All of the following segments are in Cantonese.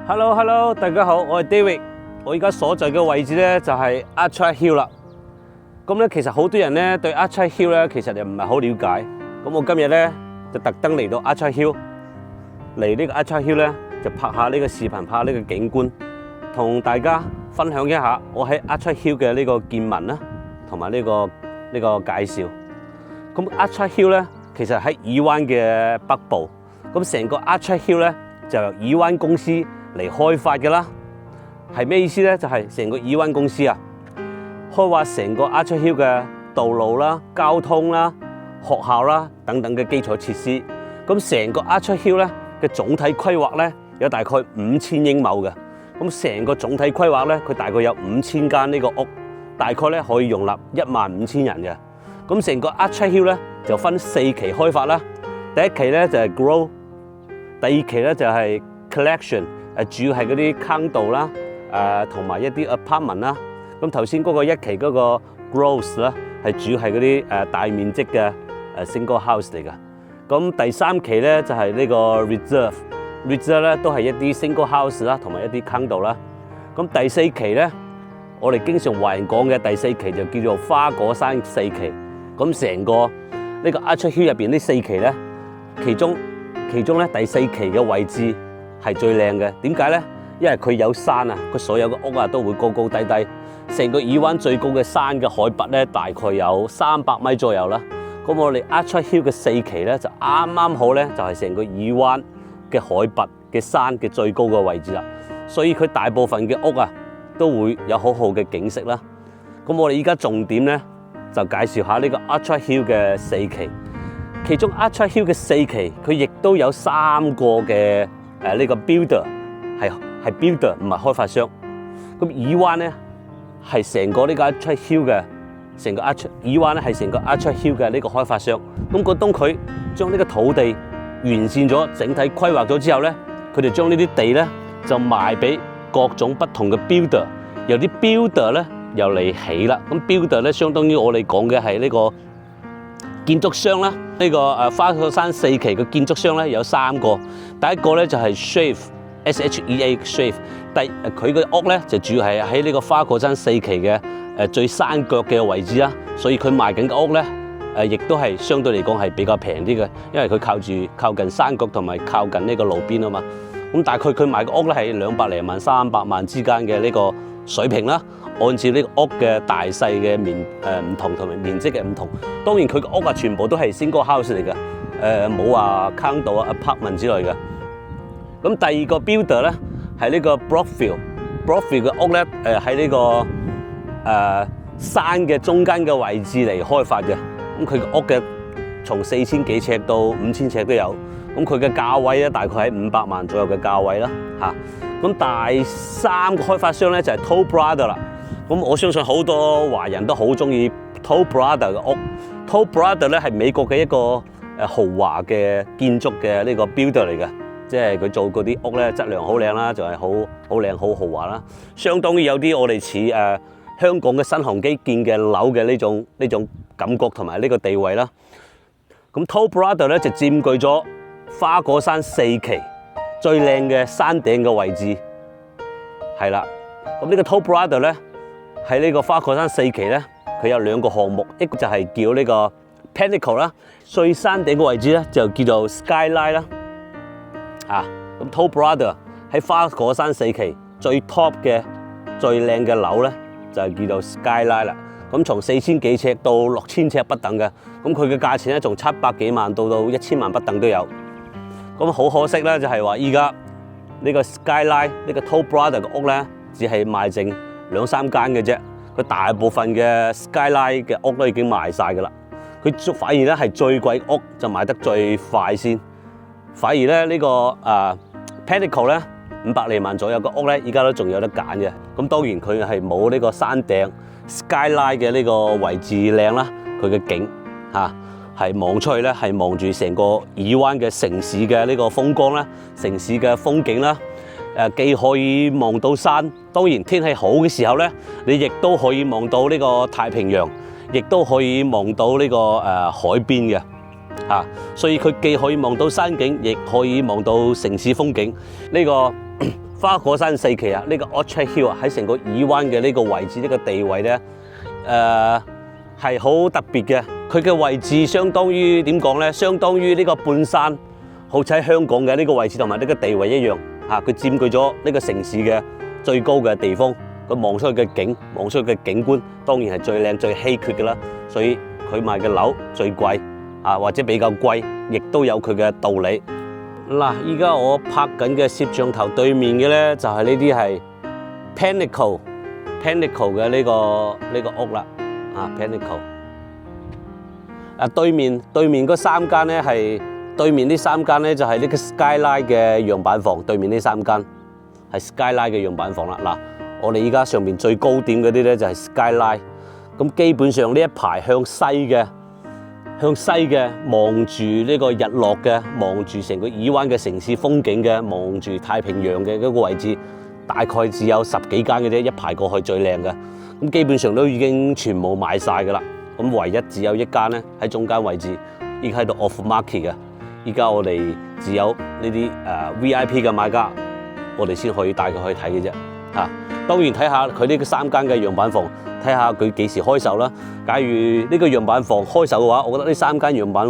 Hello，大家好，我係 David。我而家所在嘅位置咧就係 Archer Hill 啦。咁咧其實好多人咧對 Archer Hill 咧其實又唔係好了解。咁我今日咧就特登嚟到 Archer Hill， 嚟呢個 Archer Hill 咧就拍下呢個視頻，拍下呢個景觀，同大家分享一下我喺 Archer Hill 嘅呢個見聞啦，同埋呢個介紹。咁 Archer Hill 咧其實喺爾灣嘅北部，咁成個 Archer Hill 咧就由爾灣公司嚟開發嘅啦。係咩意思咧？就係成個爾灣公司啊，開發成個 Archer Hill 嘅道路啦、交通啦、學校啦等等嘅基礎設施。咁成個 Archer Hill 咧嘅總體規劃咧有大概5000英畝嘅。咁成個總體規劃咧，佢大概有5000間呢個屋，大概咧可以容納15000人嘅。咁成個 Archer Hill 咧就分4期開發啦。第一期咧就係 Grow， 第二期咧就係 Collection， 主要係嗰啲 condo 啦。同埋一啲 apartment 啦，咁頭先嗰個一期嗰個 growth 啦，係主要係嗰啲大面積嘅single house 嚟㗎。咁第三期咧就係呢個 reserve 咧都係一啲 single house 啦，同埋一啲 condo 啦。咁第四期咧，我哋經常華人講嘅第四期就叫做花果山4期。咁成個呢個 Archer Hill 入邊呢4期咧，其中咧第四期嘅位置係最靚嘅。點解咧？因為佢有山啊，佢所有嘅屋啊都會高高低低。成個爾灣最高嘅山嘅海拔咧，大概有300米左右啦。咁我哋 Archer Hill 嘅4期咧，就啱啱好咧，就係成個爾灣嘅海拔嘅山嘅最高嘅位置啦。所以佢大部分嘅屋啊，都會有好好嘅景色啦。咁我哋依家重點咧，就介紹下呢個 Archer Hill 嘅4期。其中 Archer Hill 嘅4期，佢亦都有3個嘅呢個 builder 係 builder 唔係開發商。咁爾灣咧係成個呢個 Archer Hill 嘅，成個爾灣咧係成個 Archer Hill 嘅呢個開發商。咁當佢將呢個土地完善咗、整體規劃咗之後咧，佢哋將呢啲地咧就賣俾各種不同嘅 builder， 由啲 builder 咧又嚟起啦。咁 builder 咧相當於我哋講嘅係呢個建築商啦。呢個花果山4期嘅建築商咧有3個，第一個咧就係 SHEA， 佢嘅屋咧就主要係喺呢個花果山4期嘅最山腳嘅位置啦，所以佢賣緊嘅屋咧亦都係相對嚟講係比較平啲嘅，因為佢靠近山腳同埋靠近呢個路邊啊嘛。咁大概佢賣嘅屋咧係200零萬、300萬之間嘅呢個水平啦。按照呢個屋嘅大細嘅唔同同埋面積嘅唔同，當然佢嘅屋啊全部都係 single house 嚟嘅，冇話 condo 啊 apartment 之類嘅。咁第二個 builder 咧係呢個 Brookfield 嘅屋咧，喺呢個山嘅中間嘅位置嚟開發嘅。咁佢嘅屋嘅從4000幾尺到5000尺都有。咁佢嘅價位咧大概喺500萬左右嘅價位啦，嚇。咁第三個開發商咧就係 Toll Brothers 啦。咁我相信好多華人都好中意 Toll Brothers 嘅屋。Toll Brothers 咧係美國嘅一個豪華嘅建築嘅呢個 builder 嚟嘅。即係佢做嗰啲屋咧，質量好靚啦，就係好靚好豪華啦，相當於有啲我哋似香港嘅新鴻基建嘅樓嘅呢種感覺同埋呢個地位啦。咁 Toll Brothers 咧就佔據咗花果山4期最靚嘅山頂嘅位置，係啦。咁呢個 Toll Brothers 咧喺呢個花果山4期咧，佢有2個項目，一個就係叫呢個 Pinnacle 啦，最山頂嘅位置咧就叫做 Skyline 啦。咁 Toll Brothers 喺花果山4期最 top 嘅最靚嘅樓咧，就係叫做 Skyline 啦。咁從4000幾尺到6000尺不等嘅，咁佢嘅價錢咧從700幾萬到1000萬不等都有。咁好可惜咧，就係話依家呢個 Skyline 呢個 Toll Brothers 嘅屋咧，只係賣剩2-3間嘅啫。佢大部分嘅 Skyline 嘅屋都已經賣晒㗎啦。佢反而咧係最貴屋就賣得最快先。反而咧呢個Pinnacle 咧500零萬左右嘅屋咧，依家都仲有得揀嘅。咁當然佢係冇呢個山頂 Skyline 嘅呢個位置靚啦，佢嘅景係望出去咧係望住成個爾灣嘅城市嘅呢個風光啦，城市嘅風景啦。既可以望到山，當然天氣好嘅時候咧，你亦都可以望到呢個太平洋，亦都可以望到呢個海邊嘅。所以佢既可以望到山景，亦可以望到城市風景。呢個花果山四期啊，呢個 Orchard Hill 啊，喺成個爾灣嘅呢個位置，呢個地位咧，係好特別嘅。佢嘅位置相當於點講咧？相當於呢個半山，好似喺香港嘅呢個位置同埋呢個地位一樣嚇。佢佔據咗呢個城市嘅最高嘅地方，佢望出去嘅景，望出去嘅景觀，當然係最靚最稀缺嘅啦。所以佢賣嘅樓最貴啊，或者比較貴，亦都有佢嘅道理。嗱，依家我拍緊嘅攝像頭對面嘅咧，就係呢啲係 Pinnacle 嘅呢個屋啦，啊 Pinnacle。對面嗰三間咧係對面呢三間咧就係呢個 Skyline 嘅樣板房，對面呢三間係 Skyline 嘅樣板房啦。嗱，我哋依家上面最高點嗰啲咧就係 Skyline，咁基本上呢一排向西嘅望住呢個日落嘅，望住成個爾灣嘅城市風景嘅，望住太平洋嘅嗰個位置，大概只有10幾間嘅啫，一排過去最靚嘅，咁基本上都已經全部賣晒㗎啦。咁唯一只有一間咧喺中間位置，依家喺度 off market 嘅。依家我哋只有呢啲VIP 嘅買家，我哋先可以帶佢去睇嘅啫。嚇，當然睇下佢呢個三間嘅樣板房，睇下佢幾時開售啦。假如呢個樣板房開售嘅話，我覺得呢三間樣板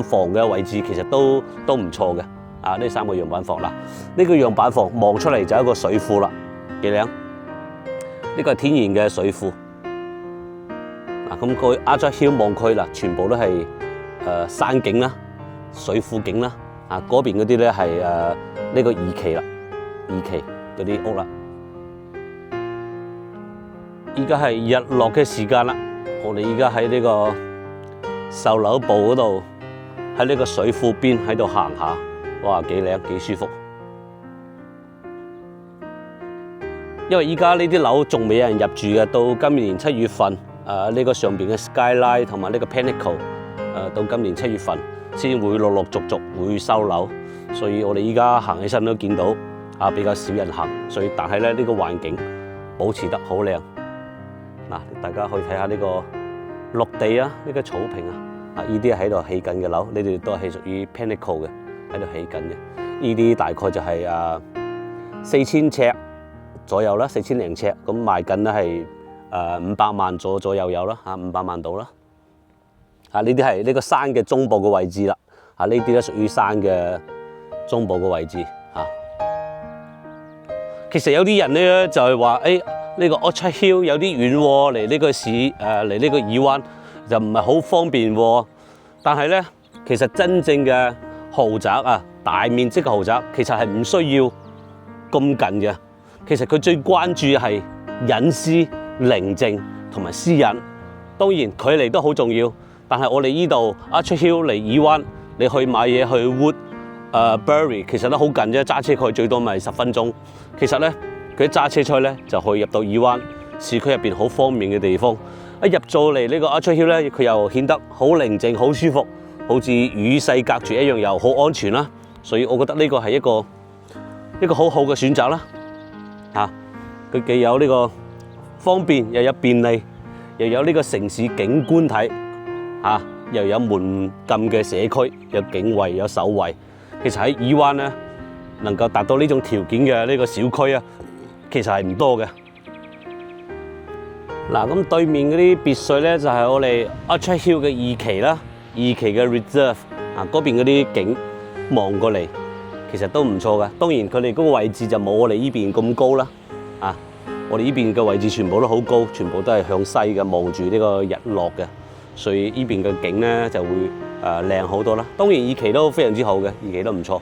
房嘅位置其實都唔錯嘅。啊，呢三個樣板房嗱，呢個樣板房望出嚟就係一個水庫啦，幾靚？呢個係天然嘅水庫。咁佢 Orchard Hill 望區啦，全部都係山景啦、水庫景啦。啊，嗰邊嗰啲咧係呢個二期啦，二期嗰啲屋啦。依家係日落嘅時間啦，我哋依家喺呢個售樓部嗰度，喺呢個水庫邊喺度行下，哇，幾靚幾舒服。因為依家呢啲樓仲未有人入住嘅，到今年7月份。呢個上邊嘅 Skyline 同埋呢個 Pinnacle，到今年7月份先會陸陸續續會收樓，所以我哋依家行起身都見到比較少人行，所以但係咧呢個環境保持得好靚。嗱，大家可以睇下呢個綠地啊，呢個草坪啊，呢啲係喺度起緊嘅樓，呢啲都係屬於 Pinnacle 嘅，喺度起緊嘅。呢啲大概就係4000尺左右啦，4000零尺，咁賣緊咧係500萬左右有啦，嚇500萬到啦。呢啲係呢個山嘅中部嘅位置啦，呢啲咧屬於山嘅中部嘅位置嚇。其實有啲人咧就係話，呢個 Orchard Hill 有啲遠喎，嚟呢個市嚟呢個爾灣就唔係好方便喎。但係咧，其實真正嘅豪宅啊，大面積嘅豪宅，其實係唔需要咁近嘅。其實佢最關注係隱私、寧靜同埋私隱，當然距離都好重要。但係我哋呢度 Orchard Hill 嚟爾灣，你去買嘢去 Woodbury 其實都好近啫，揸車去最多咪10分鐘。其實咧，佢一揸車出去咧就可以入到爾灣市區入邊好方便嘅地方。一入咗嚟呢個 Orchard Hill 咧，佢又顯得好寧靜、好舒服，好似與世隔絕一樣，又好安全啦。所以我覺得呢個係一個好好嘅選擇啦。佢既有呢個方便，又有便利，又有呢個城市景觀睇，又有門禁嘅社區，有警衛，有守衛。其實喺爾灣咧，能夠達到呢種條件嘅呢個小區啊，其實係唔多嘅。嗱，咁對面嗰啲別墅咧，就係我哋 Orchard Hill 嘅2期啦，二期嘅 Reserve 嗰邊嗰啲景望過嚟，其實都唔錯嘅。當然佢哋嗰個位置就冇我哋呢邊咁高啦。我哋呢邊嘅位置全部都好高，全部都係向西嘅，望住呢個日落嘅，所以呢邊嘅景咧就會靚好多啦。當然2期都非常之好嘅，2期都唔錯。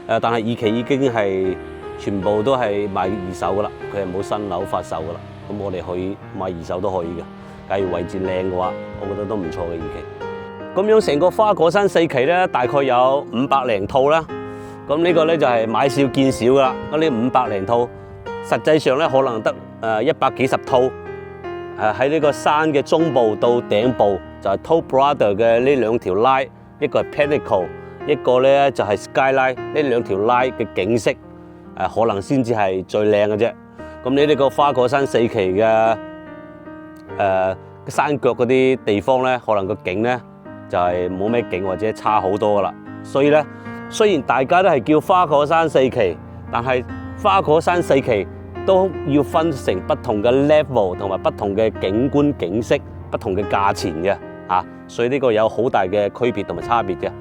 但係2期已經係全部都係賣二手噶啦，佢係冇新樓發售噶啦。咁我哋可以買二手都可以嘅。假如位置靚嘅話，我覺得都唔錯嘅2期。咁樣成個花果山4期咧，大概有500零套啦。咁呢個咧就係買少見少噶啦。咁呢500零套。實際上咧，可能得100幾十套，喺呢個山嘅中部到頂部就係 Toll Brothers 嘅呢兩條拉，一個係 Pinnacle， 一個咧就係 Skyline， 呢兩條拉嘅景色可能先至係最靚嘅啫。咁你呢個花果山4期嘅山腳嗰啲地方咧，可能個景咧就係冇咩景或者差好多噶啦。所以咧，雖然大家都係叫花果山4期。但係花果山四期都要分成不同嘅 level 同埋不同嘅景觀景色、不同嘅價錢嘅嚇，所以呢個有好大嘅區別同埋差別嘅。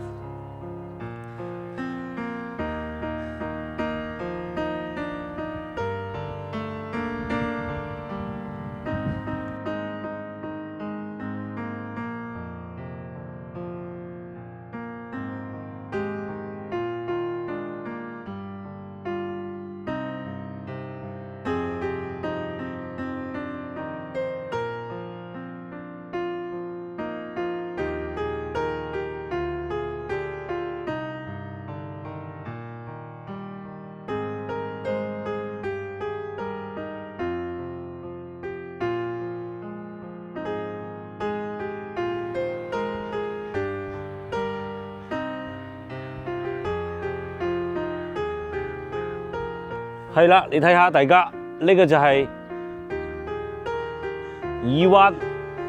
係啦，你睇下大家呢個就係耳灣，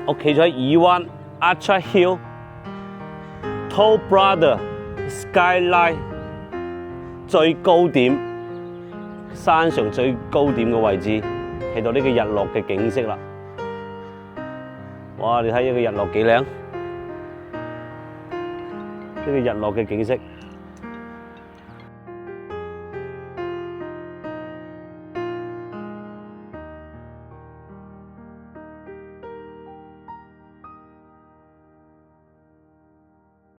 我企咗喺耳灣 Atra Hill Toll Brothers Skyline 最高點，山上最高點嘅位置，睇到呢個日落嘅景色啦。哇！你睇呢個日落幾靚，呢個日落嘅景色。